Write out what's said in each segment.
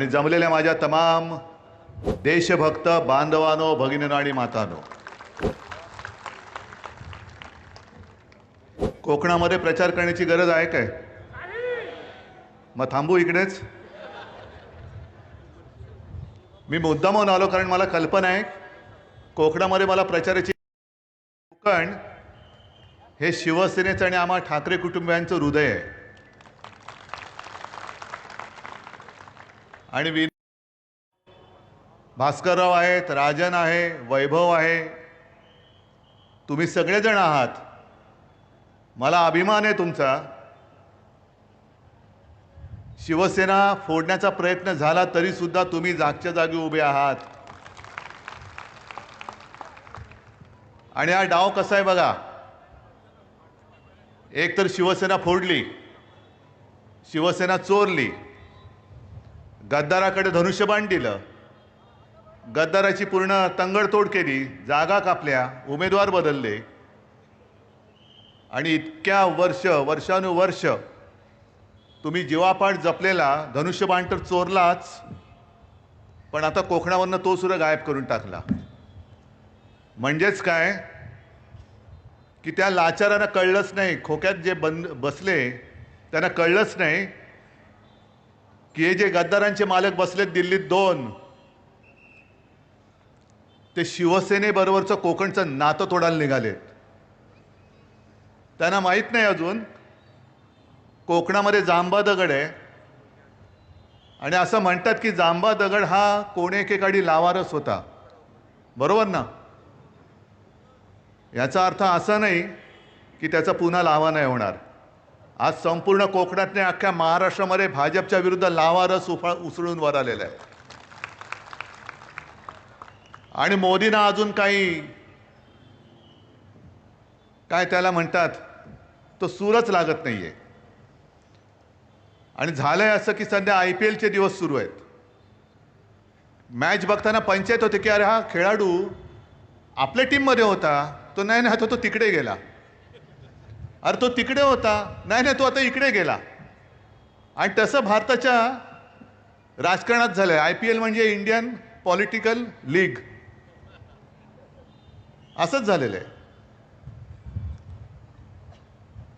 आणि जमलेल्या माझ्या तमाम देशभक्त बांधवांनो, भगिनींनो आणि मातांनो, कोकणामध्ये प्रचार करण्याची गरज आहे काय? मग थांबू इकडेच. मी मुद्दामहून आलो कारण मला कल्पना आहे कोकणामध्ये मला प्रचाराची. कोकण हे शिवसेनेचं आणि आम्हा ठाकरे कुटुंबियांचं हृदय आहे. आणि भास्करराव आहेत, राजन आहे, वैभव आहे, तुम्ही सगळेजण आहात. मला अभिमान आहे तुमचा. शिवसेना फोडण्याचा प्रयत्न झाला तरी सुद्धा तुम्ही जागच्या जागी उभे आहात. आणि हा डाव कसा आहे बघा. एक तर शिवसेना फोडली, शिवसेना चोरली, गद्दाराकडे धनुष्यबाण दिलं, गद्दाराची पूर्ण तंगडतोड केली, जागा कापल्या, उमेदवार बदलले, आणि इतक्या वर्षानुवर्ष तुम्ही जीवापाड जपलेला धनुष्यबाण तर चोरलाच, पण आता कोकणावरनं तो सुद्धा गायब करून टाकला. म्हणजेच काय की त्या लाचारांना कळलंच नाही, खोक्यात जे बसले त्यांना कळलंच नाही की हे जे गद्दारांचे मालक बसलेत दिल्लीत दोन, ते शिवसेनेबरोबरचं कोकणचं नातं तोडायला निघालेत. त्यांना माहीत नाही अजून कोकणामध्ये जांबा दगड आहे, आणि असं म्हणतात की जांबा दगड हा कोण एकेकाळी लावारस होता, बरोबर ना? याचा अर्थ असा नाही की त्याचा पुन्हा लावा नाही होणार. आज संपूर्ण कोकणात नाही, अख्ख्या महाराष्ट्रामध्ये भाजपच्या विरुद्ध लावारस उसळून वर आलेला आहे. आणि मोदींना अजून काही काय त्याला म्हणतात तो सूरच लागत नाहीये. आणि झालंय असं की सध्या IPLचे दिवस सुरू आहेत. मॅच बघताना पंचायत होते की अरे हा खेळाडू आपल्या टीममध्ये होता, तो नाही नाही तो तिकडे गेला, अरे तो तिकडे होता, नाही नाही तो आता इकडे गेला. आणि तसं भारताच्या राजकारणात झालंय. IPL म्हणजे इंडियन पॉलिटिकल लीग, असंच झालेलं आहे.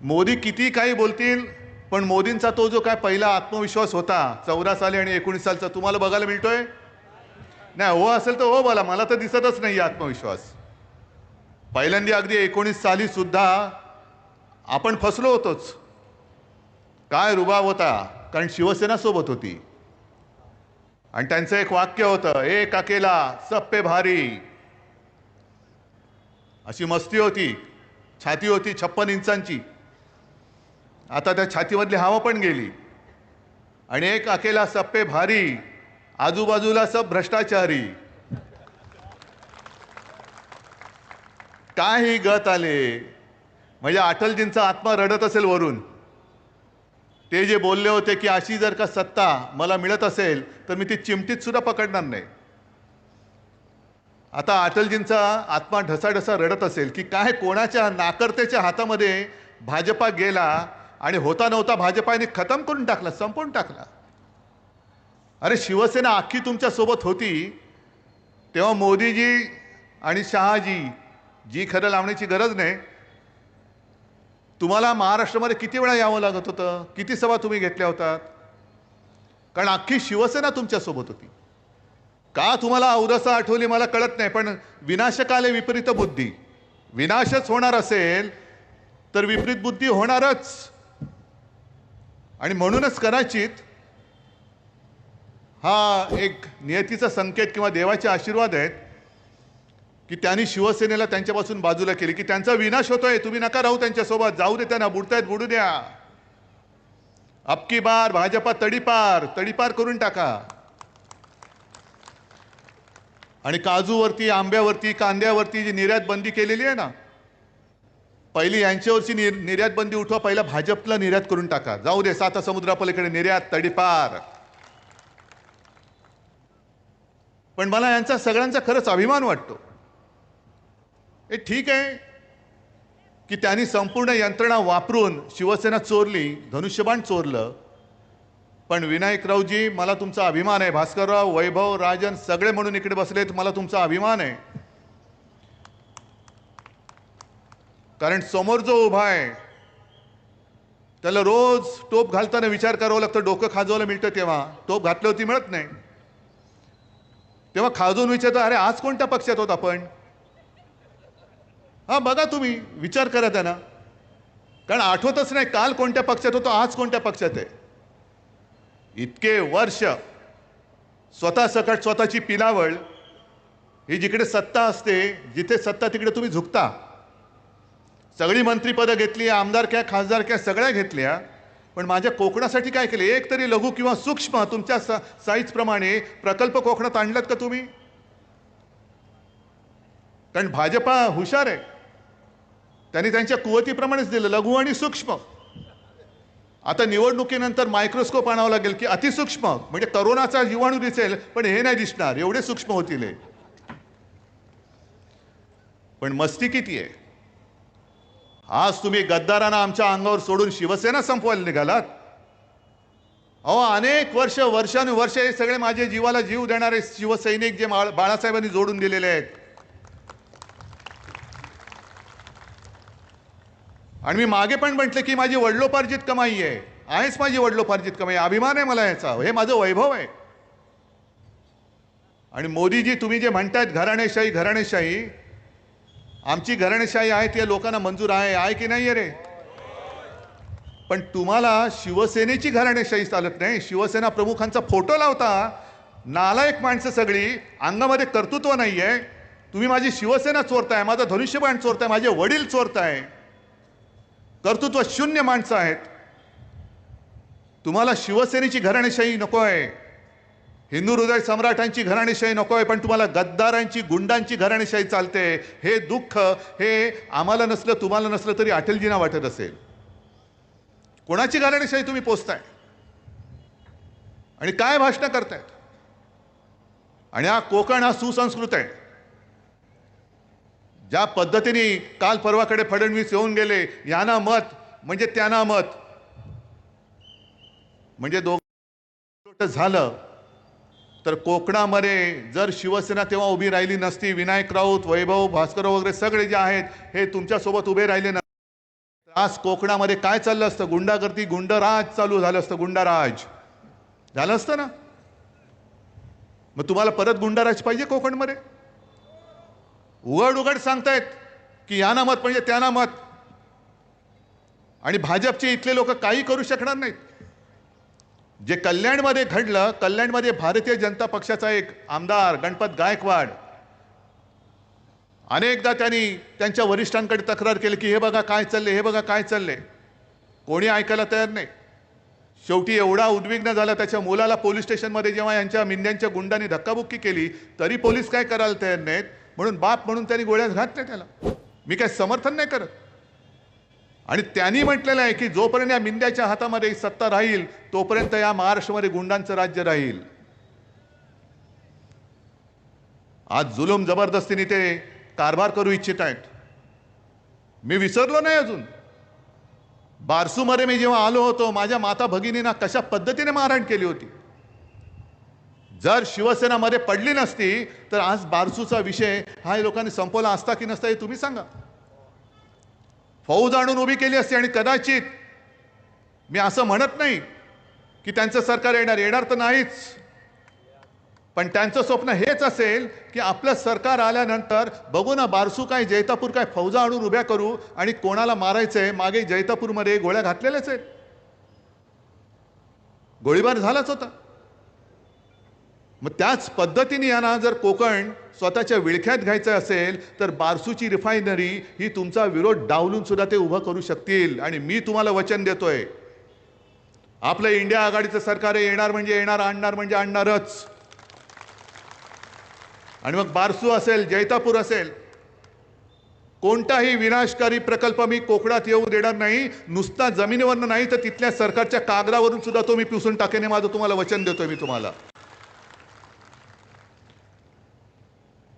मोदी किती काही बोलतील, पण मोदींचा तो जो काय पहिला आत्मविश्वास होता 14 साली आणि 19 सालचा तुम्हाला बघायला मिळतोय? नाही, हो असेल तर हो बोला, मला तर दिसतच नाही आत्मविश्वास. पहिल्यांदा अगदी 19 साली सुद्धा आपण फसलो होतोच. काय रुबाब होता, कारण शिवसेना सोबत होती. आणि त्यांचं एक वाक्य होतं, एक अकेला सब पे भारी. अशी मस्ती होती, छाती होती 56 इंचांची. आता त्या छातीमधली हवा पण गेली. आणि एक अकेला सब पे भारी, आजूबाजूला सब भ्रष्टाचारी. काही गत आले म्हणजे अटलजींचा आत्मा रडत असेल वरून. ते जे बोलले होते की अशी जर का सत्ता मला मिळत असेल तर मी ती चिमटीत सुद्धा पकडणार नाही. आता अटलजींचा आत्मा ढसाढसा रडत असेल की काय कोणाच्या नाकर्त्याच्या हातामध्ये भाजपा गेला आणि होता नव्हता भाजपाने खतम करून टाकला, संपवून टाकला. अरे शिवसेना अख्खी तुमच्या सोबत होती तेव्हा मोदीजी आणि शहाजी जी खरं लावण्याची गरज नाही. तुम्हाला महाराष्ट्रामध्ये किती वेळा यावं लागत होतं, किती सभा तुम्ही घेतल्या होतात, कारण अख्खी शिवसेना तुमच्या सोबत होती. का तुम्हाला औरसा आठवली मला कळत नाही, पण विनाशकाले विपरीत बुद्धी. विनाशच होणार असेल तर विपरीत बुद्धी होणारच. आणि म्हणूनच कदाचित हा एक नियतीचा संकेत किंवा देवाचे आशीर्वाद आहेत की त्यांनी शिवसेनेला त्यांच्यापासून बाजूला केली, की त्यांचा विनाश होतोय, तुम्ही नका राहू त्यांच्यासोबत, जाऊ दे त्यांना, बुडतायत बुडू द्या. अबकी बार भाजपा तडीपार करून टाका. आणि काजूवरती, आंब्यावरती, कांद्यावरती जी निर्यात बंदी केलेली आहे ना, पहिली यांच्यावरची निर्यात बंदी उठवा, पहिला भाजपला निर्यात करून टाका. जाऊ दे साता समुद्रापलीकडे निर्यात तडीपार. पण मला यांचा सगळ्यांचा खरंच अभिमान वाटतो. हे ठीक आहे की त्यांनी संपूर्ण यंत्रणा वापरून शिवसेना चोरली, धनुष्यबाण चोरलं, पण विनायकरावजी, मला तुमचा अभिमान आहे. भास्करराव, वैभव, राजन सगळे म्हणून इकडे बसलेत, मला तुमचा अभिमान आहे. कारण समोर जो उभा आहे त्याला रोज टोप घालताना विचार करावा लागतं. डोकं खाजवायला मिळतं तेव्हा, टोप घातल्यावरती मिळत नाही. तेव्हा खाजवून विचारतो, अरे आज कोणत्या पक्षात होत आपण? हा बघा, तुम्ही विचार करा त्यांना, कारण आठवतच नाही काल कोणत्या पक्षात होतो, आज कोणत्या पक्षात आहे. इतके वर्ष स्वतः सकट स्वतःची पिलावळ, ही जिकडे सत्ता असते, जिथे सत्ता तिकडे तुम्ही झुकता. सगळी मंत्रीपदं घेतली, आमदारक्या खासदारक्या सगळ्या घेतल्या, पण माझ्या कोकणासाठी काय केले? एक तरी लघु किंवा सूक्ष्म तुमच्या साईजप्रमाणे प्रकल्प कोकणात आणलात का तुम्ही? कारण भाजपा हुशार आहे, त्यांनी त्यांच्या कुवतीप्रमाणेच दिलं, लघु आणि सूक्ष्म. आता निवडणुकीनंतर मायक्रोस्कोप आणावं लागेल की अतिसूक्ष्म, म्हणजे करोनाचा जीवाणू दिसेल पण हे नाही दिसणार, एवढे सूक्ष्म होतील हे. पण मस्ती किती आहे? आज तुम्ही गद्दारांना आमच्या अंगावर सोडून शिवसेना संपवायला निघालात. अहो, अनेक वर्षानुवर्ष हे सगळे माझे जीवाला जीव देणारे शिवसैनिक जे बाळासाहेबांनी जोडून दिलेले आहेत, आणि मी मागे पण म्हटलं की माझी वडिलोपार्जित कमाई आहे, आहेच माझी वडिलोपार्जित कमाई, अभिमान आहे मला याचा, हे माझं वैभव आहे. आणि मोदीजी, तुम्ही जे म्हणतायत घराणेशाही घराणेशाही, आमची घराणेशाही आहे ते लोकांना मंजूर आहे की नाही रे? पण तुम्हाला शिवसेनेची घराणेशाही चालत नाही. शिवसेना प्रमुखांचा फोटो लावता, नालायक माणसं सगळी, अंगामध्ये कर्तृत्व नाहीये. तुम्ही माझी शिवसेना चोरताय, माझा धनुष्यबाण चोरताय, माझे वडील चोरताय, कर्तृत्व शून्य माणसं आहेत. तुम्हाला शिवसेनेची घराणेशाही नको आहे, हिंदू हृदय सम्राटांची घराणेशाही नको आहे, पण तुम्हाला गद्दारांची, गुंडांची घराणेशाही चालते. हे दुःख हे आम्हाला नसलं, तुम्हाला नसलं तरी अटलजींना वाटत असेल. कोणाची घराणेशाही तुम्ही पोचताय आणि काय भाषणं करतायत? आणि हा कोकण हा सुसंस्कृत आहे. ज्या पद्धतीने काल परवाकडे फडणवीस येऊन गेले, यांना मत म्हणजे त्यांना मत, म्हणजे दोघं झालं. तर कोकणामध्ये जर शिवसेना तेव्हा उभी राहिली नसती, विनायक राऊत, वैभव, भास्करराव वगैरे सगळे जे आहेत हे तुमच्यासोबत उभे राहिले नसते, आज कोकणामध्ये काय चाललं असतं? गुंडागर्दी, गुंडराज चालू झालं असतं, गुंडाराज झालं असतं ना. मग तुम्हाला परत गुंडाराज पाहिजे कोकणमध्ये? उघड उघड सांगतायत की यांना मत म्हणजे त्यांना मत, आणि भाजपचे इथले लोक काही करू शकणार नाहीत. जे कल्याणमध्ये घडलं, कल्याणमध्ये भारतीय जनता पक्षाचा एक आमदार गणपत गायकवाड, अनेकदा त्यांनी त्यांच्या वरिष्ठांकडे तक्रार केली की हे बघा काय चालले, हे बघा काय चालले. कोणी ऐकायला तयार नाही. शेवटी एवढा उद्विग्न झाला, त्याच्या मुलाला पोलीस स्टेशनमध्ये जेव्हा यांच्या मिंद्यांच्या गुंडांनी धक्काबुक्की केली तरी पोलीस काय करायला तयार नाहीत, म्हणून बाप म्हणून त्यांनी गोळ्यात घातल्या त्याला. मी काय समर्थन नाही करत. आणि त्यांनी म्हटलेलं आहे की जोपर्यंत या मिंद्याच्या हातामध्ये सत्ता राहील तोपर्यंत या महाराष्ट्रामध्ये गुंडांचं राज्य राहील. आज जुलूम जबरदस्तीने ते कारभार करू इच्छित आहेत. मी विसरलो नाही अजून. बारसूमध्ये मी जेव्हा आलो होतो, माझ्या माता भगिनींना कशा पद्धतीने मारहाण केली होती. जर शिवसेनामध्ये पडली नसती तर आज बारसूचा विषय हा लोकांनी संपवला असता की नसता हे तुम्ही सांगा. फौज आणून उभी केली असती, आणि कदाचित, मी असं म्हणत नाही की त्यांचं सरकार येणार तर नाहीच, पण त्यांचं स्वप्न हेच असेल की आपलं सरकार आल्यानंतर बघू ना, बारसू काय, जैतापूर काय, फौजा आणून उभ्या करू आणि कोणाला मारायचंय. मागे जैतापूरमध्ये गोळ्या घातलेल्याच आहेत, गोळीबार झालाच होता. मग त्याच पद्धतीने यांना जर कोकण स्वतःच्या विळख्यात घ्यायचं असेल तर बारसूची रिफायनरी ही तुमचा विरोध डावलून सुद्धा ते उभं करू शकतील. आणि मी तुम्हाला वचन देतोय, आपलं इंडिया आघाडीचं सरकार येणार म्हणजे येणार, आणणार म्हणजे आणणारच. आणि मग बारसू असेल, जैतापूर असेल, कोणताही विनाशकारी प्रकल्प मी कोकणात येऊ देणार नाही. नुसता जमिनीवरनं नाही तर तिथल्या सरकारच्या कागदावरून सुद्धा तो मी पिसून टाकेन, माझं तुम्हाला वचन देतोय मी तुम्हाला.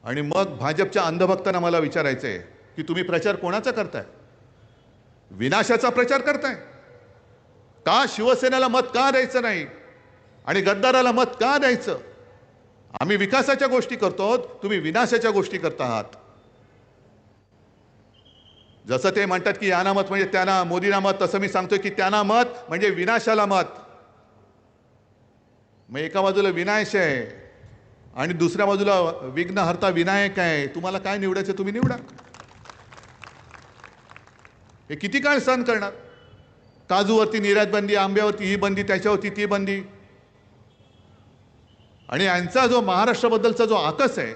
आणि मग भाजपच्या अंधभक्तांना मला विचारायचंय की तुम्ही प्रचार कोणाचा करताय? विनाशाचा प्रचार करताय का? शिवसेनेला मत का द्यायचं नाही? आणि गद्दाराला मत का द्यायचं? आम्ही विकासाच्या गोष्टी करतो, तुम्ही विनाशाच्या गोष्टी करता आहात. जसं ते म्हणतात की यांना मत म्हणजे त्यांना, मोदींना मत, तसं मी सांगतोय की त्यांना मत म्हणजे विनाशाला मत. मग एका बाजूला विनाश आहे आणि दुसऱ्या बाजूला विघ्नहर्ता विनायक आहे. तुम्हाला काय निवडायचं तुम्ही निवडा. हे किती काळ सहन करणार? काजूवरती निर्यात बंदी, आंब्यावरती ही बंदी, त्याच्यावरती ती बंदी. आणि यांचा जो महाराष्ट्राबद्दलचा जो आकस आहे,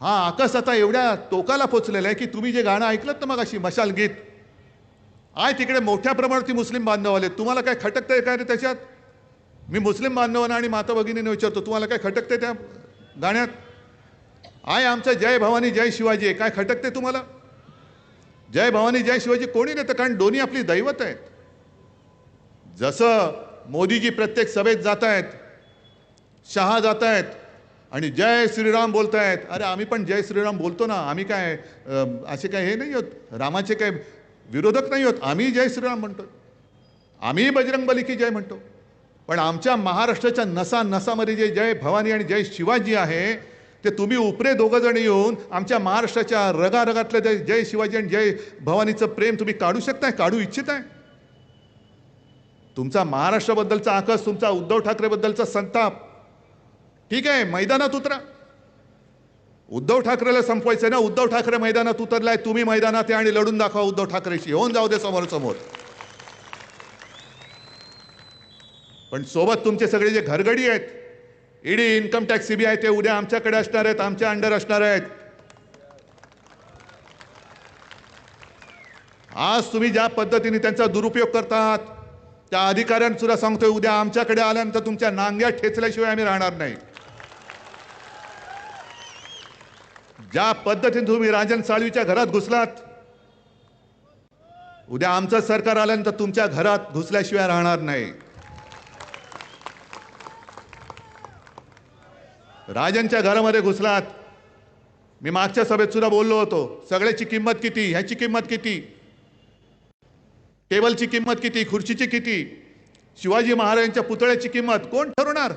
हा आकस आता एवढ्या टोकाला पोचलेला आहे की तुम्ही जे गाणं ऐकलं ना मग अशी मशाल गीत, आहे तिकडे मोठ्या प्रमाणावरती मुस्लिम बांधव आले. तुम्हाला काय खटकतंय काय रे त्याच्यात? मी मुस्लिम बांधवांना आणि माता भगिनींना विचारतो, तुम्हाला काय खटकते त्या गाण्यात? आहे आमचं जय भवानी जय शिवाजी आहे, काय खटकते तुम्हाला? जय भवानी जय शिवाजी कोणी नेतं? कारण दोन्ही आपली दैवत आहेत. जसं मोदीजी प्रत्येक सभेत जात आहेत, शहा जात आहेत आणि जय श्रीराम बोलतायत. अरे आम्ही पण जय श्रीराम बोलतो ना. आम्ही काय असे काय हे नाही होत, रामाचे काय विरोधक नाही होत. आम्ही जय श्रीराम म्हणतो, आम्ही बजरंगबली की जय म्हणतो. पण आमच्या महाराष्ट्राच्या नसा नसामध्ये जे जय भवानी आणि जय शिवाजी आहे, ते तुम्ही उपरे दोघं जण येऊन आमच्या महाराष्ट्राच्या रगारगातलं जय शिवाजी आणि जय भवानीचं प्रेम तुम्ही काढू शकताय, काढू इच्छित आहे? तुमचा महाराष्ट्राबद्दलचा आकस, तुमचा उद्धव ठाकरेबद्दलचा संताप, ठीक आहे, मैदानात उतरा. उद्धव ठाकरेला संपवायचं ना. उद्धव ठाकरे मैदानात उतरलाय, तुम्ही मैदानात या आणि लढून दाखवा उद्धव ठाकरेशी. होऊन जाऊ दे समोर समोर. पण सोबत तुमचे सगळे जे घरगडी आहेत, ईडी, इन्कम टॅक्स, सीबीआय, ते उद्या आमच्याकडे असणार आहेत, आमच्या अंडर असणार आहेत. आज तुम्ही ज्या पद्धतीने त्यांचा दुरुपयोग करतात, त्या अधिकाऱ्यांना सुद्धा सांगतोय, उद्या आमच्याकडे आल्यानंतर तुमच्या नांग्या ठेचल्याशिवाय आम्ही राहणार नाही. ज्या पद्धतीने तुम्ही राजन साळवीच्या घरात घुसलात, उद्या आमचं सरकार आल्यानंतर तुमच्या घरात घुसल्याशिवाय राहणार नाही. राजनच्या घरामध्ये घुसलात. मी मागच्या सभेत सुद्धा बोललो होतो, सगळ्याची किंमत किती, ह्याची किंमत किती, टेबलची किंमत किती, खुर्चीची किती, शिवाजी महाराजांच्या पुतळ्याची किंमत कोण ठरवणार?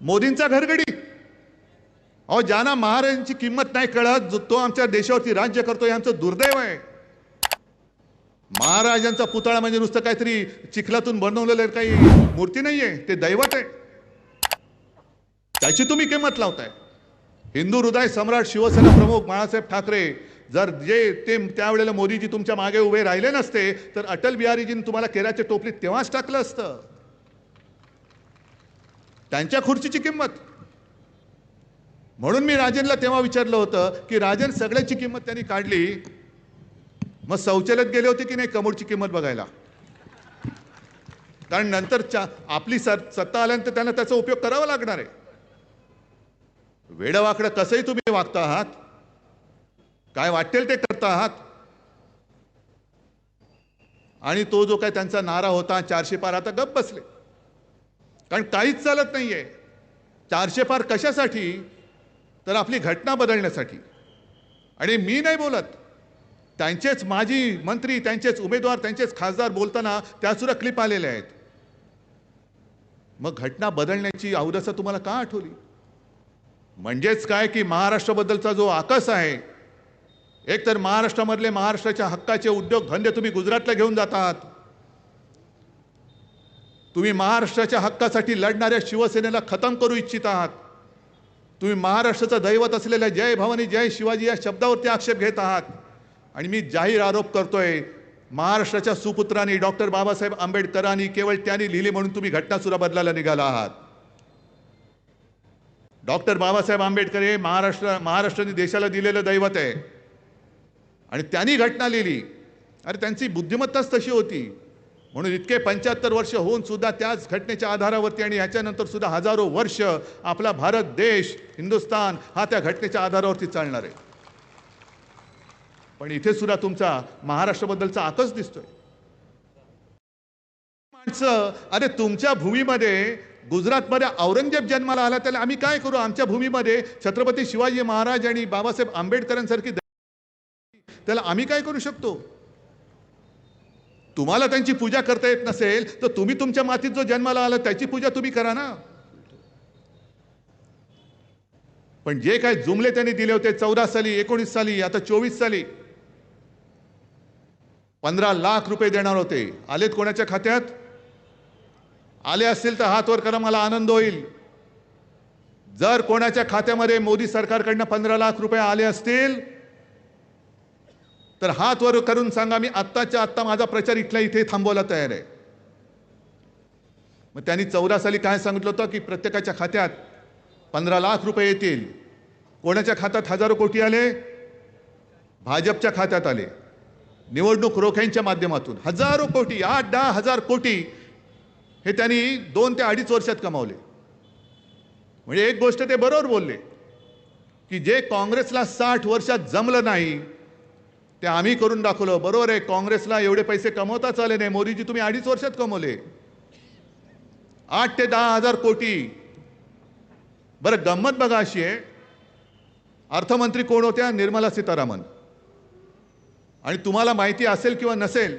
मोदींचा घरगडी. अहो, ज्यांना महाराजांची किंमत नाही कळत, तो आमच्या देशावरती राज्य करतो, हे आमचं दुर्दैव आहे. महाराजांचा पुतळा म्हणजे नुसतं काहीतरी चिखलातून बनवलेलं काही मूर्ती नाहीये, ते दैवत आहे. त्याची तुम्ही किंमत लावताय. हिंदू हृदय सम्राट शिवसेना प्रमुख बाळासाहेब ठाकरे, जर जे ते त्यावेळेला मोदीजी तुमच्या मागे उभे राहिले नसते, तर अटल बिहारीजींनी तुम्हाला केराच्या टोपलीत तेव्हाच टाकलं असतं. त्यांच्या खुर्चीची किंमत. म्हणून मी राजनला तेव्हा विचारलं होतं की राजन, सगळ्याची किंमत त्यांनी काढली, मग शौचालयात गेले होते की नाही कमोडची किंमत बघायला? कारण नंतर आपली सत्ता आल्यानंतर त्यांना त्याचा उपयोग करावा लागणार आहे. वेडवाकडं कसंही तुम्ही वागता आहात, काय वाटेल ते करता आहात. आणि तो जो काय त्यांचा नारा होता 400 पार, आता गप्प बसले. कारण काहीच चालत नाहीये. 400 पार कशासाठी? तर आपली घटना बदलण्यासाठी. आणि मी नाही बोलत, त्यांचेच माजी मंत्री, त्यांचेच उमेदवार, त्यांचेच खासदार बोलताना त्यासुद्धा क्लिप आलेल्या आहेत. मग घटना बदलण्याची अवदसा तुम्हाला का आठवली? म्हणजेच काय की महाराष्ट्राबद्दलचा जो आकस आहे, एकतर महाराष्ट्रामधले महाराष्ट्राच्या हक्काचे उद्योग धंदे तुम्ही गुजरातला घेऊन जात आहात. तुम्ही महाराष्ट्राच्या हक्कासाठी लढणाऱ्या शिवसेनेला खतम करू इच्छित आहात. तुम्ही महाराष्ट्राचं दैवत असलेल्या जय भवानी जय शिवाजी या शब्दावरती आक्षेप घेत आहात. आणि मी जाहीर आरोप करतोय, महाराष्ट्राच्या सुपुत्रांनी डॉक्टर बाबासाहेब आंबेडकरांनी केवळ त्यांनी लिहिली म्हणून तुम्ही घटना सुद्धा बदलायला निघाला आहात. डॉक्टर बाबासाहेब आंबेडकर हे महाराष्ट्राने देशाला दिलेलं दैवत आहे आणि त्यांनी घटना लिहिली. अरे त्यांची बुद्धिमत्ताच तशी होती. म्हणून इतके 75 वर्ष होऊन सुद्धा त्याच घटनेच्या आधारावरती आणि याच्यानंतर सुद्धा हजारो वर्ष आपला भारत देश, हिंदुस्थान हा त्या घटनेच्या आधारावरती चालणार आहे. पण इथे सुद्धा तुमचा महाराष्ट्राबद्दलचा आकस दिसतोय. माणसं, अरे तुमच्या भूमीमध्ये गुजरातमध्ये औरंगजेब जन्माला आला, त्याला आम्ही काय करू? आमच्या भूमीमध्ये छत्रपती शिवाजी महाराज आणि बाबासाहेब आंबेडकरांसारखी, त्याला आम्ही काय करू शकतो? तुम्हाला त्यांची पूजा करता येत नसेल तर तुम्ही तुमच्या मातीत जो जन्माला आला त्याची पूजा तुम्ही करा ना. पण जे काय जुमले त्यांनी दिले होते 14 साली, 19 साली, आता 24 साली 15 लाख रुपये देणार होते. आलेत कोणाच्या खात्यात? आले असतील तर हात वर करा, मला आनंद होईल. जर कोणाच्या खात्यामध्ये मोदी सरकारकडनं 15 लाख रुपये आले असतील तर हात वर करून सांगा, मी आत्ताच्या आत्ता माझा प्रचार इथल्या इथे थांबवायला तयार आहे. मग त्यांनी 14 साली काय सांगितलं होतं की प्रत्येकाच्या खात्यात 15 लाख रुपये येतील. कोणाच्या खात्यात हजारो कोटी आले? भाजपच्या खात्यात आले. निवडणूक रोख्यांच्या माध्यमातून हजारो कोटी, 8-10 हजार कोटी हे त्यांनी 2 ते 2.5 वर्षात कमावले. म्हणजे एक गोष्ट ते बरोबर बोलले की जे काँग्रेसला 60 वर्षात जमलं नाही ते आम्ही करून दाखवलं. बरोबर आहे, काँग्रेसला एवढे पैसे कमवताच आले नाही. मोदीजी तुम्ही 2.5 वर्षात कमवले 8 ते 10 हजार कोटी. बरं, गंमत बघा अशी आहे, अर्थमंत्री कोण होत्या? निर्मला सीतारामन. आणि तुम्हाला माहिती असेल किंवा नसेल,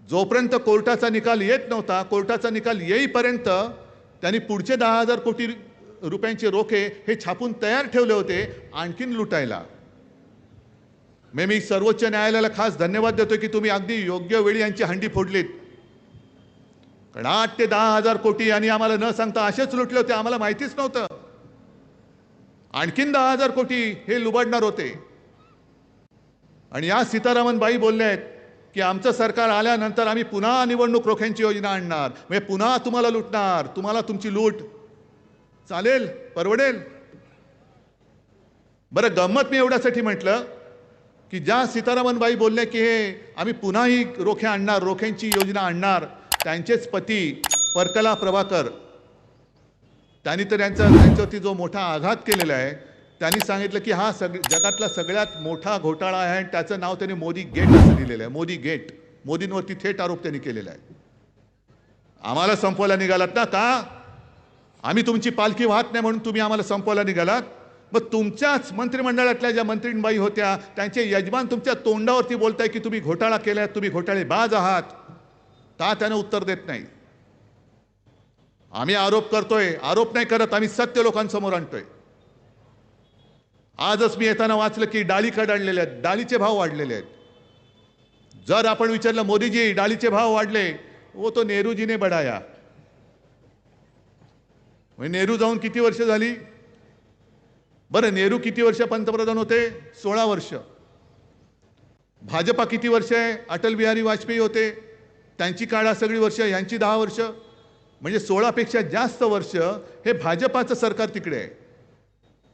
जोपर्यंत कोर्टाचा निकाल येत नव्हता, कोर्टाचा निकाल येईपर्यंत त्यांनी पुढचे 10,000 कोटी रुपयांचे रोखे हे छापून तयार ठेवले होते आणखीन लुटायला. मी सर्वोच्च न्यायालयाला खास धन्यवाद देतोय की तुम्ही अगदी योग्य वेळी यांची हंडी फोडलीत. कारण 8 ते 10 हजार कोटी यांनी आम्हाला न सांगता असेच लुटले होते, आम्हाला माहितीच नव्हतं. आणखीन 10,000 कोटी हे लुबाडणार होते. आणि या सीतारामन बाई बोलल्या आहेत की आमचं सरकार आल्यानंतर आम्ही पुन्हा निवडणूक रोख्यांची योजना आणणार, म्हणजे पुन्हा तुम्हाला लुटणार, तुम्हाला तुमची लूट चालेल, परवडेल. बरं, गंमत मी एवढ्यासाठी म्हटलं की ज्या सीतारामन बाई बोलले की हे आम्ही पुन्हा ही रोखे आणणार, रोख्यांची योजना आणणार, त्यांचेच पती परकला प्रभाकर त्यांनी तर त्यांच्यावरती जो मोठा आघात केलेला आहे, त्यांनी सांगितलं की हा जगातला सगळ्यात मोठा घोटाळा आहे आणि त्याचं नाव त्यांनी मोदी गेट असं दिलेलं आहे. मोदी गेट. मोदींवरती थेट आरोप त्यांनी केलेला आहे. आम्हाला संपवायला निघालात ना? का? आम्ही तुमची पालखी वाहत नाही म्हणून तुम्ही आम्हाला संपवायला निघालात? मग तुमच्याच मंत्रिमंडळातल्या ज्या मंत्रीबाई होत्या त्यांचे यजमान तुमच्या तोंडावरती बोलताय की तुम्ही घोटाळा केलाय, तुम्ही घोटाळेबाज आहात. का त्यानं उत्तर देत नाही? आम्ही आरोप करतोय, आरोप नाही करत, आम्ही सत्य लोकांसमोर आणतोय. आजच मी येताना वाचलं की डाळी कडाडलेल्या आहेत, डाळीचे भाव वाढलेले आहेत. जर आपण विचारलं मोदीजी डाळीचे भाव वाढले, वो तो नेहरूजी ने बढ़ाया. नेहरू जाऊन किती वर्ष झाली? बरं, नेहरू किती वर्ष पंतप्रधान होते? 16 वर्ष. भाजपा किती वर्ष आहे? अटल बिहारी वाजपेयी होते, त्यांची काळा सगळी वर्ष, यांची 10 वर्ष. म्हणजे 16 पेक्षा जास्त वर्ष हे भाजपाचं सरकार तिकडे आहे.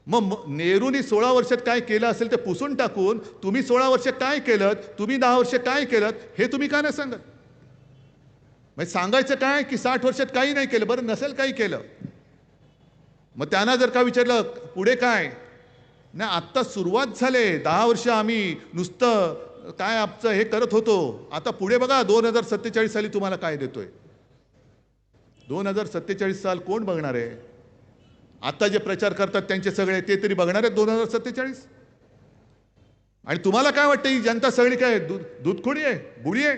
मग नेहरूनी 16 वर्षात काय केलं असेल ते पुसून टाकून तुम्ही 16 वर्ष काय केलं, तुम्ही 10 वर्ष काय केलं हे तुम्ही का नाही सांगत? म्हणजे सांगायचं काय की 60 वर्षात काही नाही केलं. बरं, नसेल काही केलं, मग त्यांना जर का विचारलं पुढे काय ना, आत्ता सुरुवात झाले. 10 वर्ष आम्ही नुसतं काय आमचं हे करत होतो, आता पुढे बघा 2047 साली तुम्हाला काय देतोय. 2047 साल कोण बघणार आहे? आता जे प्रचार करतात त्यांचे सगळे ते तरी बघणार आहेत 2047? आणि तुम्हाला काय वाटतं ही जनता सगळी काय दूधखोडी आहे, बुडी आहे?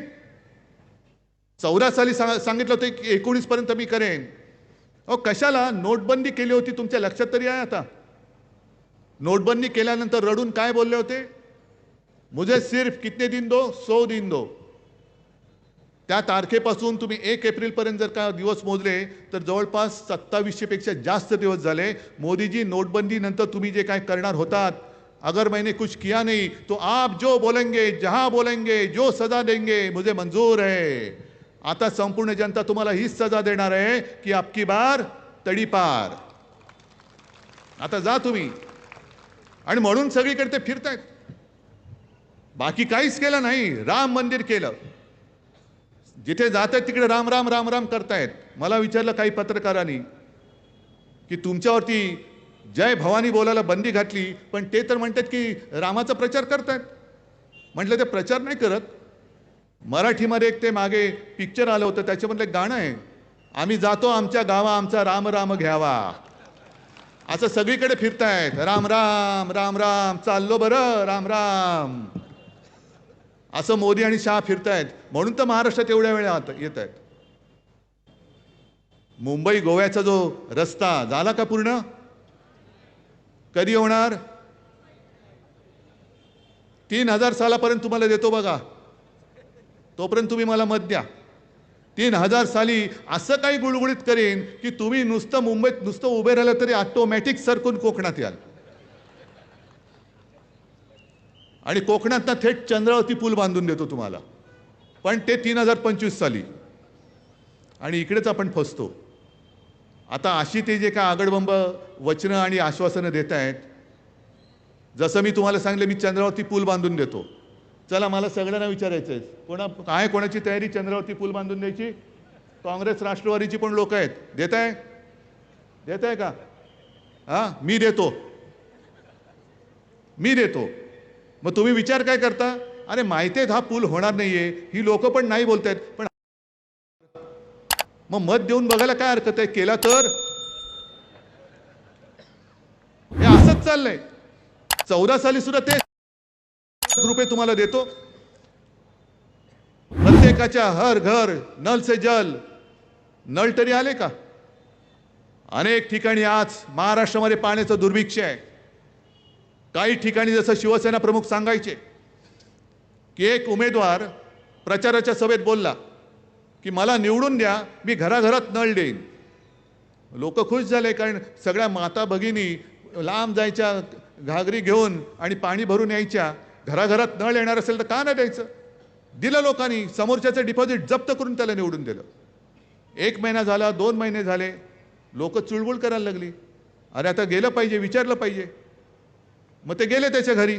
14 साली सांगितलं होतं की 19 पर्यंत मी करेन. अहो, कशाला नोटबंदी केली होती तुमच्या लक्षात तरी आहे? आता नोटबंदी केल्यानंतर रडून काय बोलले होते? मुझे सिर्फ कितने दिन दो, 100 दिन दो. त्या तारखेपासून तुम्ही 1 एप्रिल पर्यंत जर का दिवस मोजले तर जवळपास 2700 पेक्षा जास्त दिवस झाले. मोदीजी, नोटबंदी नंतर तुम्ही जे काय करणार होतात, अगर मैंने कुछ किया नहीं तो आप जो बोलेंगे, जहां बोलेंगे, जो सजा देंगे मुझे मंजूर है. आता संपूर्ण जनता तुम्हाला हीच सजा देणार आहे की आपकी बार तडीपार. आता जा तुम्ही. आणि म्हणून सगळीकडे ते फिरतायत, बाकी काहीच केलं नाही. राम मंदिर केलं, जिथे जात आहेत तिकडे राम राम राम राम करतायत. मला विचारलं काही पत्रकारांनी की तुमच्यावरती जय भवानी बोलायला बंदी घातली, पण ते तर म्हणतात की रामाचा प्रचार करतायत. म्हटलं ते प्रचार नाही करत. मराठीमध्ये एक ते मागे पिक्चर आलं होतं, त्याच्यामधलं एक गाणं आहे, आम्ही जातो आमच्या गावा आमचा राम राम घ्यावा. असं सगळीकडे फिरतायत, राम राम राम राम, चाललो बरं राम राम. असं मोदी आणि शहा फिरतायत म्हणून तर महाराष्ट्रात एवढ्या वेळा येत आहेत. मुंबई गोव्याचा जो रस्ता झाला का पूर्ण? कधी होणार? 3000 सालापर्यंत तुम्हाला देतो बघा, तोपर्यंत तुम्ही मला मत द्या. 3000 साली असं काही गुळगुळीत करेन की तुम्ही नुसतं मुंबईत नुसतं उभे राहिलं तरी ऑटोमॅटिक सरकून कोकणात याल आणि कोकणात थेट चंद्रावती पूल बांधून देतो तुम्हाला. पण ते 3025 साली. आणि इकडेच आपण फसतो. आता अशी ते जे काय आगडबंब वचनं आणि आश्वासनं देत आहेत, जसं मी तुम्हाला सांगितलं मी चंद्रावती पूल बांधून देतो. चला मला सगळ्यांना विचारायचं आहे, कोणाची तयारी चंद्रावती पूल बांधून द्यायची? काँग्रेस राष्ट्रवादीची पण लोक आहेत. देत आहे का? हां, मी देतो. मग तुम्ही विचार काय करता? अरे माहिती आहे हा पूल होणार नाहीये, ही लोक पण नाही बोलतायत, पण मग मत देऊन बघायला काय हरकत आहे? केला तर हे असंच चाललंय. 14 साली सुद्धा ते रुपये तुम्हाला देतो. प्रत्येकाच्या हर घर नल से जल. नळ तरी आले का? अनेक ठिकाणी आज महाराष्ट्रामध्ये पाण्याचं दुर्भिक्ष आहे. काही ठिकाणी जसं शिवसेना प्रमुख सांगायचे की एक उमेदवार प्रचाराच्या सभेत बोलला की मला निवडून द्या, मी घराघरात नळ देईन. लोक खुश झाले, कारण सगळ्या माता भगिनी लांब जायच्या घागरी घेऊन आणि पाणी भरून यायच्या. घराघरात नळ येणार असेल तर का नाही द्यायचं? दिलं लोकांनी. समोरच्याचं डिपॉझिट जप्त करून त्याला निवडून दिलं. 1 महिना झाला, 2 महिने झाले, लोक चुळबुळ करायला लागली. अरे आता गेलं पाहिजे, विचारलं पाहिजे. मग ते गेले त्याच्या घरी.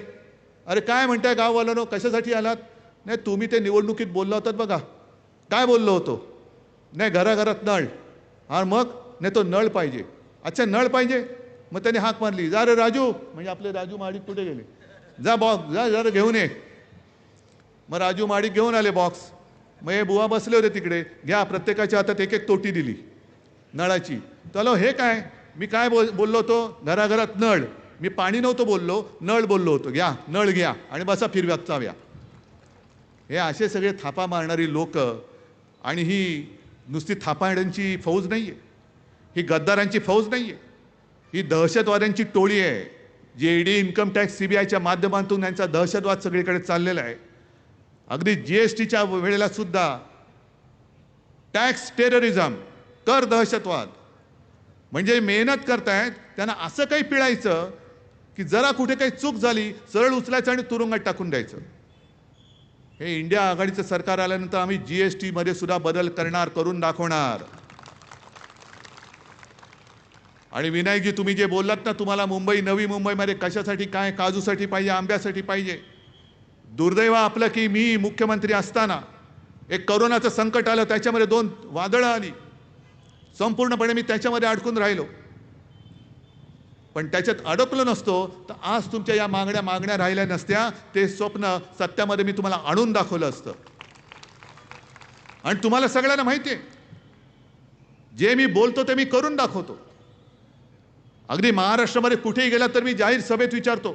अरे काय म्हणताय गाववाल्यानो, कशासाठी आलात? नाही तुम्ही ते निवडणुकीत बोलला होतात बघा. काय बोललो होतो? नाही घराघरात नळ. हा मग? नाही तो नळ पाहिजे. अच्छा नळ पाहिजे. मग त्याने हाक मारली, जा रे राजू, म्हणजे आपले राजू महाडिक कुठे गेले? जा बॉक्स, जा जरा घेऊन ये. मग राजू महाडिक घेऊन आले बॉक्स. मग हे बुवा बसले होते तिकडे, घ्या प्रत्येकाच्या हातात एक एक तोटी दिली नळाची. चलो हे काय, मी काय बोललो होतो? घराघरात नळ. मी पाणी नव्हतं बोललो, नळ बोललो होतो. घ्या नळ घ्या आणि बसा फिरव्यात चाव्या. हे असे सगळे थापा मारणारी लोक. आणि ही नुसती थापाड्यांची फौज नाहीये, ही गद्दारांची फौज नाहीये, ही दहशतवाद्यांची टोळी आहे. जे ईडी, इन्कम टॅक्स, सीबीआयच्या माध्यमातून यांचा दहशतवाद सगळीकडे चाललेला आहे. अगदी जीएसटीच्या वेळेला सुद्धा टॅक्स टेररिझम, कर दहशतवाद. म्हणजे मेहनत करतायत त्यांना असं काही पिळायचं की जरा कुठे काही चूक झाली सरळ उचलायचं आणि तुरुंगात टाकून द्यायचं. हे इंडिया आघाडीचं सरकार आल्यानंतर आम्ही जीएसटी मध्ये सुद्धा बदल करणार, करून दाखवणार. आणि विनायकजी तुम्ही जे बोललात ना, तुम्हाला मुंबई, नवी मुंबईमध्ये कशासाठी काय, काजूसाठी पाहिजे, आंब्यासाठी पाहिजे. दुर्दैव आपलं की मी मुख्यमंत्री असताना एक करोनाचं संकट आलं, त्याच्यामध्ये 2 वादळं आली. संपूर्णपणे मी त्याच्यामध्ये अडकून राहिलो. पण त्याच्यात अडकलो नसतो तर आज तुमच्या या मागण्या राहिल्या नसत्या. ते स्वप्न सत्यामध्ये मी तुम्हाला आणून दाखवलं असतं. आणि तुम्हाला सगळ्यांना माहिती आहे, जे मी बोलतो ते मी करून दाखवतो. अगदी महाराष्ट्रामध्ये कुठेही गेला तर मी जाहीर सभेत विचारतो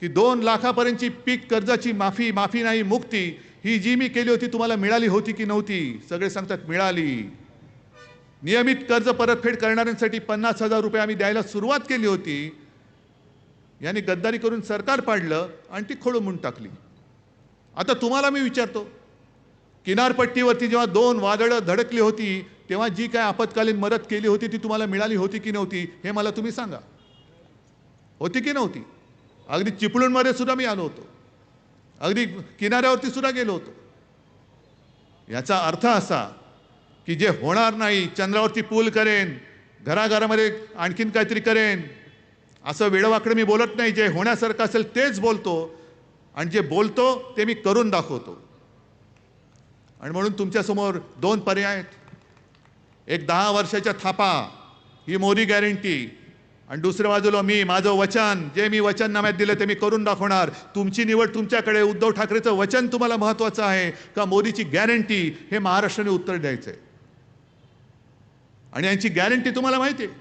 की 2 लाखापर्यंतची पीक कर्जाची माफी नाही, मुक्ती, ही जी मी केली होती तुम्हाला मिळाली होती की नव्हती? सगळे सांगतात मिळाली. नियमित कर्ज परतफेड करणाऱ्यांसाठी 50,000 रुपये आम्ही द्यायला सुरुवात केली होती. यांनी गद्दारी करून सरकार पाडलं आणि ती खोडून टाकली. आता तुम्हाला मी विचारतो, किनारपट्टीवरती जेव्हा 2 वादळं धडकली होती तेव्हा जी काय आपत्कालीन मदत केली होती ती तुम्हाला मिळाली होती की नव्हती? हे मला तुम्ही सांगा. होती की नव्हती? अगदी चिपळूणमध्ये सुद्धा मी आलो होतो, अगदी किनाऱ्यावरती सुद्धा गेलो होतो. याचा अर्थ असा की जे होणार नाही, चंद्रावरती पूल करेन, घराघरामध्ये आणखीन काहीतरी करेन, असं वेळवाकडे मी बोलत नाही. जे होण्यासारखं असेल तेच बोलतो आणि जे बोलतो ते मी करून दाखवतो. आणि म्हणून तुमच्यासमोर 2 पर्याय आहेत. एक 10 वर्षाच्या थापा, ही मोदी गॅरंटी, आणि दुसऱ्या बाजूला मी माझं वचन, जे मी वचननाम्यात दिलं ते मी करून दाखवणार. तुमची निवड तुमच्याकडे. उद्धव ठाकरेचं वचन तुम्हाला महत्त्वाचं आहे का मोदीची गॅरंटी? हे महाराष्ट्राने उत्तर द्यायचं आहे. आणि यांची गॅरंटी तुम्हाला माहिती आहे.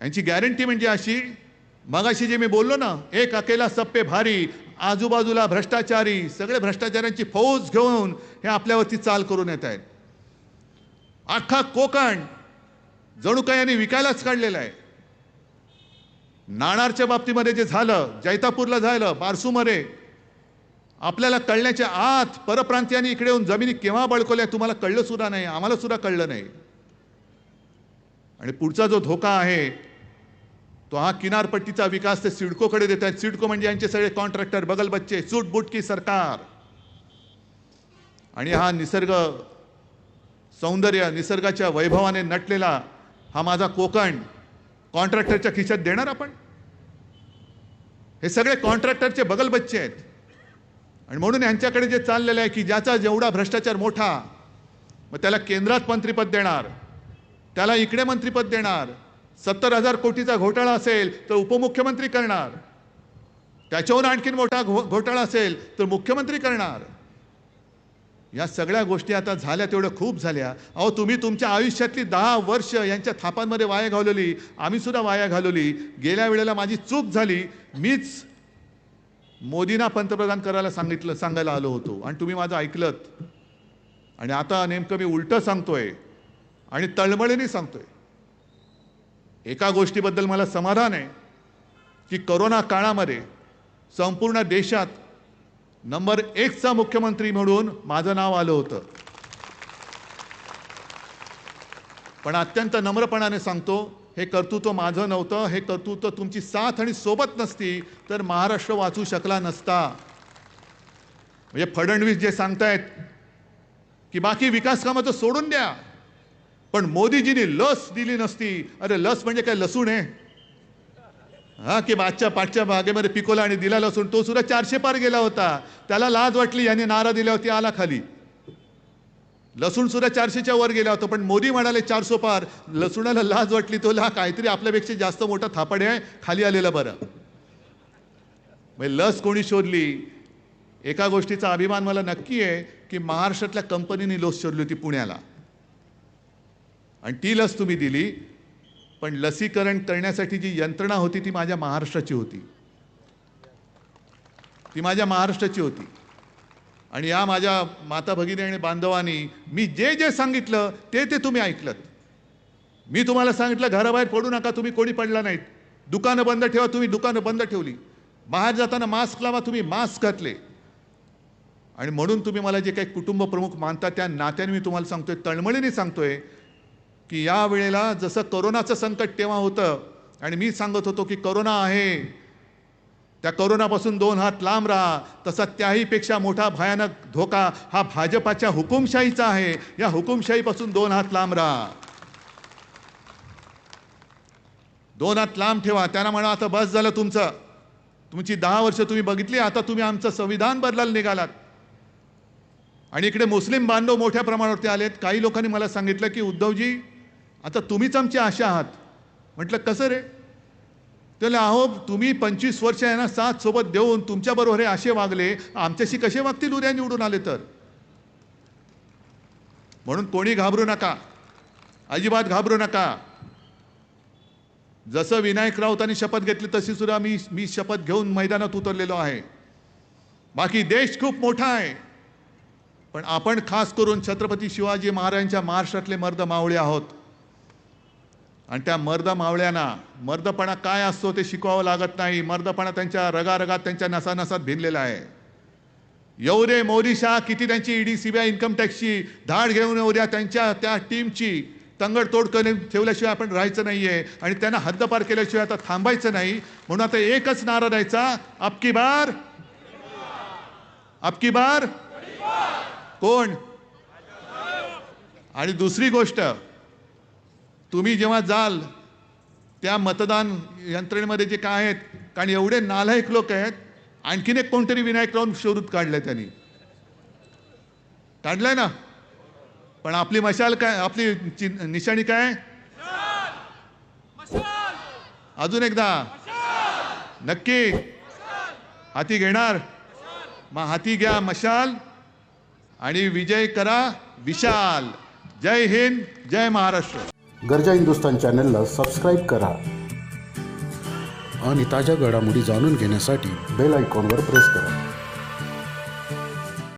यांची गॅरंटी म्हणजे अशी, मगाशी जे मी बोललो ना, एक अकेला सब पे भारी, आजूबाजूला भ्रष्टाचारी, सगळे भ्रष्टाचाऱ्यांची फौज घेऊन हे आपल्यावरती चाल करून येत आहेत. अख्खा कोकण जणू काही यांनी विकायलाच काढलेला आहे. नाणारच्या बाबतीमध्ये जे झालं, जैतापूरला झालं, बारसूमध्ये, आपल्याला कळण्याच्या आत परप्रांतीयांनी इकडे येऊन जमिनी केव्हा बळकवल्या तुम्हाला कळलं सुद्धा नाही, आम्हाला सुद्धा कळलं नाही. आणि पुढचा जो धोका आहे तो हा किनारपट्टीचा विकास ते सिडकोकडे देत आहेत. सिडको म्हणजे यांचे सगळे कॉन्ट्रॅक्टर, बगलबच्चे, सूटबुटकी सरकार. आणि हा निसर्ग सौंदर्य, निसर्गाच्या वैभवाने नटलेला हा माझा कोकण कॉन्ट्रॅक्टरच्या खिशात देणार आपण? हे सगळे कॉन्ट्रॅक्टरचे बगलबच्चे आहेत. आणि म्हणून यांच्याकडे जे चाललेलं आहे की ज्याचा जेवढा भ्रष्टाचार मोठा, मग त्याला केंद्रात मंत्रिपद देणार, त्याला इकडे मंत्रिपद देणार. 70,000 कोटीचा घोटाळा असेल तर उपमुख्यमंत्री करणार, त्याच्याहून आणखीन मोठा घोटाळा असेल तर मुख्यमंत्री करणार. या सगळ्या गोष्टी आता झाल्या तेवढं खूप झाल्या. अहो, तुम्ही तुमच्या आयुष्यातली 10 वर्ष यांच्या थापांमध्ये वाया घालवली, आम्ही सुद्धा वाया घालवली. गेल्या वेळेला माझी चूक झाली, मीच मोदींना पंतप्रधान करायला सांगायला आलो होतो आणि तुम्ही माझं ऐकलत. आणि आता नेमकं मी उलटं सांगतोय आणि तळमळीने सांगतोय. एका गोष्टीबद्दल मला समाधान आहे की कोरोना काळामध्ये संपूर्ण देशात नंबर 1चा मुख्यमंत्री म्हणून माझं नाव आलं होतं. पण अत्यंत नम्रपणाने सांगतो, हे कर्तृत्व माझं नव्हतं. हे कर्तृत्व तुमची साथ आणि सोबत नसती तर महाराष्ट्र वाचू शकला नसता. म्हणजे फडणवीस जे सांगतायत की बाकी विकास कामं तर सोडून द्या, पण मोदीजींनी लस दिली नसती. अरे लस म्हणजे काय लसूण आहे? हा, की मागच्या पाठच्या बागेमध्ये पिकोला आणि दिला लसूण, तो सुद्धा 400 पार गेला होता. त्याला लाज वाटली, यांनी नारा दिला होती, आला खाली. लसूण सुद्धा 400च्या वर गेला होता, पण मोदी म्हणाले 400 पार. लसूणाला लाज वाटली, तो काहीतरी आपल्यापेक्षा जास्त मोठा थापाडे आहे, खाली आलेलं बरं. लस कोणी शोधली? एका गोष्टीचा अभिमान मला नक्की आहे की महाराष्ट्रातल्या कंपनीने लस शोधली होती पुण्याला, आणि ती लस तुम्ही दिली. पण लसीकरण करण्यासाठी जी यंत्रणा होती ती माझ्या महाराष्ट्राची होती, ती माझ्या महाराष्ट्राची होती. आणि या माझ्या माता भगिनी आणि बांधवांनी मी जे जे सांगितलं ते ते तुम्ही ऐकलत. मी तुम्हाला सांगितलं घराबाहेर पडू नका, तुम्ही कोणी पडला नाहीत. दुकानं बंद ठेवा, तुम्ही दुकानं बंद ठेवली. बाहेर जाताना मास्क लावा, तुम्ही मास्क घातले. आणि म्हणून तुम्ही मला जे काही कुटुंब प्रमुख मानता त्या नात्याने मी तुम्हाला सांगतोय, तळमळीने सांगतोय की या वेळेला जसं कोरोनाचं संकट तेव्हा होतं आणि मी सांगत होतो की कोरोना आहे, त्या कोरोनापासून 2 हात लांब राहा, तसा त्याहीपेक्षा मोठा भयानक धोका हा भाजपाच्या हुकुमशाहीचा आहे. या हुकुमशाहीपासून 2 हात लांब राहा, 2 हात लांब ठेवा. त्यांना म्हणा आता बस झालं तुमचं, तुमची 10 वर्ष तुम्ही बघितली, आता तुम्ही आमचं संविधान बदलायला निघालात. आणि इकडे मुस्लिम बांधव मोठ्या प्रमाणावरती आलेत. काही लोकांनी मला सांगितलं की उद्धवजी आता तुम्हीच आमची आशा आहात. म्हटलं कसं रे? त्याला अहो तुम्ही 25 वर्ष यांना साथ सोबत देऊन तुमच्याबरोबर हे असे वागले, आमच्याशी कसे वागतील उद्या निवडून आले तर? म्हणून कोणी घाबरू नका, अजिबात घाबरू नका. जसं विनायक राऊतांनी शपथ घेतली तशी सुद्धा मी शपथ घेऊन मैदानात उतरलेलो आहे. बाकी देश खूप मोठा आहे, पण आपण खास करून छत्रपती शिवाजी महाराजांच्या महाराष्ट्रातले मर्द मावळे आहोत. आणि त्या मर्द मावळ्यांना मर्दपणा काय असतो ते शिकवावं लागत नाही. मर्दपणा त्यांच्या रगारगात, त्यांच्या नसानसात भिनलेला आहे. येऊ दे मोदी शाह, किती त्यांची ईडी सीबीआय इन्कम टॅक्सची धाड घेऊन येऊ द्या, त्यांच्या त्या टीमची तंगडतोड करून ठेवल्याशिवाय आपण राहायचं नाहीये आणि त्यांना हद्दपार केल्याशिवाय आता थांबायचं नाही. म्हणून आता एकच नारा द्यायचा, अबकी बार, अबकी बार कोण? आणि दुसरी गोष्ट, तुम्ही जेव्हा जाल त्या मतदान यंत्रणेमध्ये जे काय आहेत, कारण एवढे नालायक लोक आहेत, आणखीन एक कोणतरी विनायक राऊत शोधून काढलंय, त्यांनी काढलंय ना. पण आपली मशाल काय, आपली निशाणी काय? अजून एकदा नक्की हाती घेणार? मग हाती घ्या मशाल आणि विजय करा विशाल. जय हिंद, जय महाराष्ट्र. गर्जा हिंदुस्तान चॅनलला सबस्क्राईब करा, आणि ताज्या घडामोडी जाणून घेण्यासाठी बेल आयकॉनवर प्रेस करा.